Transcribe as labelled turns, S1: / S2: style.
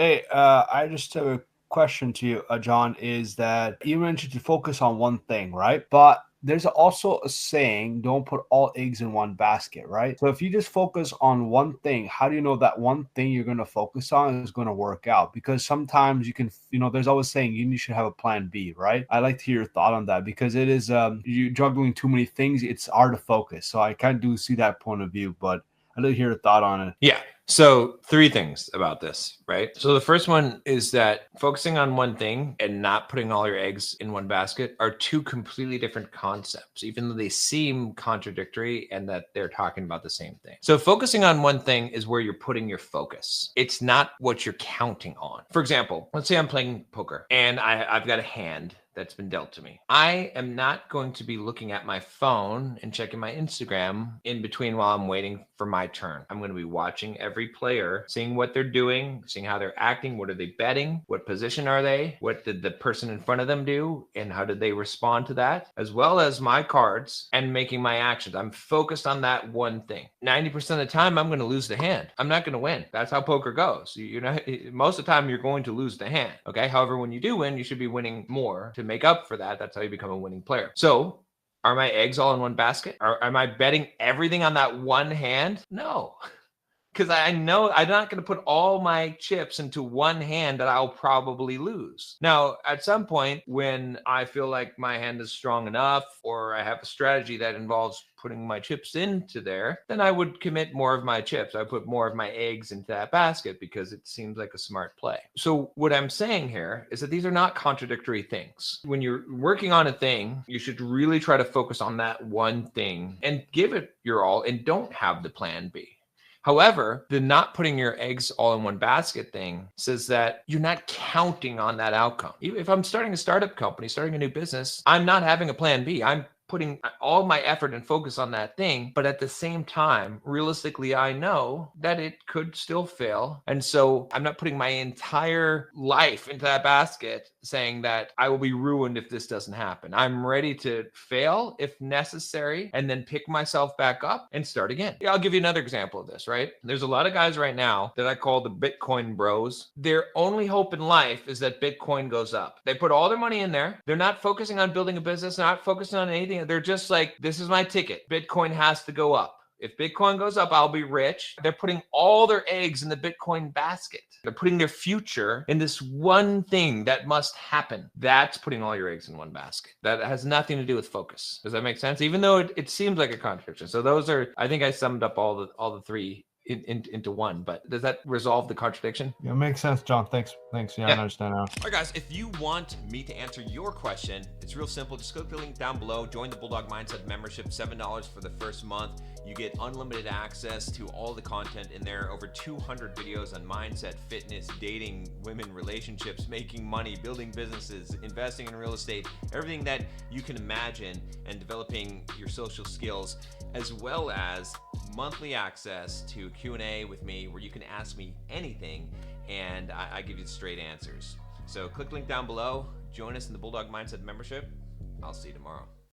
S1: Hey, I just have a question to you, John. Is that you mentioned to focus on one thing, right? But there's also a saying, don't put all eggs in one basket, right? So if you just focus on one thing, how do you know that one thing you're going to focus on is going to work out? Because sometimes you can, there's always saying you should have a plan B, right? I like to hear your thought on that because it is, you juggling too many things, it's hard to focus. So I kind of do see that point of view, but I'd like to hear your thought on it.
S2: Yeah. So three things about this, right? So the first one is that focusing on one thing and not putting all your eggs in one basket are two completely different concepts, even though they seem contradictory and that they're talking about the same thing. So focusing on one thing is where you're putting your focus. It's not what you're counting on. For example, let's say I'm playing poker and I've got a hand that's been dealt to me. I am not going to be looking at my phone and checking my Instagram in between while I'm waiting for my turn. I'm going to be watching every player, seeing what they're doing, seeing how they're acting, what are they betting, what position are they, what did the person in front of them do, and how did they respond to that, as well as my cards and making my actions. I'm focused on that one thing. 90% of the time, I'm going to lose the hand. I'm not going to win. That's how poker goes. Most of the time, you're going to lose the hand. Okay. However, when you do win, you should be winning more to make up for that. That's how you become a winning player. So are my eggs all in one basket? Am I betting everything on that one hand? No. Because I know I'm not going to put all my chips into one hand that I'll probably lose. Now, at some point when I feel like my hand is strong enough or I have a strategy that involves putting my chips into there, then I would commit more of my chips. I put more of my eggs into that basket because it seems like a smart play. So what I'm saying here is that these are not contradictory things. When you're working on a thing, you should really try to focus on that one thing and give it your all and don't have the plan B. However, the not putting your eggs all in one basket thing says that you're not counting on that outcome. If I'm starting a startup company, starting a new business, I'm not having a plan B. I'm putting all my effort and focus on that thing. But at the same time, realistically, I know that it could still fail. And so I'm not putting my entire life into that basket saying that I will be ruined if this doesn't happen. I'm ready to fail if necessary and then pick myself back up and start again. I'll give you another example of this, right? There's a lot of guys right now that I call the Bitcoin bros. Their only hope in life is that Bitcoin goes up. They put all their money in there. They're not focusing on building a business, not focusing on anything. They're just like, this is my ticket. Bitcoin has to go up. If Bitcoin goes up, I'll be rich. They're putting all their eggs in the Bitcoin basket. They're putting their future in this one thing that must happen. That's putting all your eggs in one basket. That has nothing to do with focus. Does that make sense? Even though it seems like a contradiction. So those are, I think I summed up all the three into one, but does that resolve the contradiction?
S1: Yeah, makes sense, John. Thanks. Yeah, I understand now.
S2: All right, guys, if you want me to answer your question, it's real simple. Just click the link down below. Join the Bulldog Mindset membership, $7 for the first month. You get unlimited access to all the content in there, over 200 videos on mindset, fitness, dating, women, relationships, making money, building businesses, investing in real estate, everything that you can imagine, and developing your social skills, as well as monthly access to Q&A with me where you can ask me anything and I give you the straight answers. So click link down below, join us in the Bulldog Mindset membership. I'll see you tomorrow.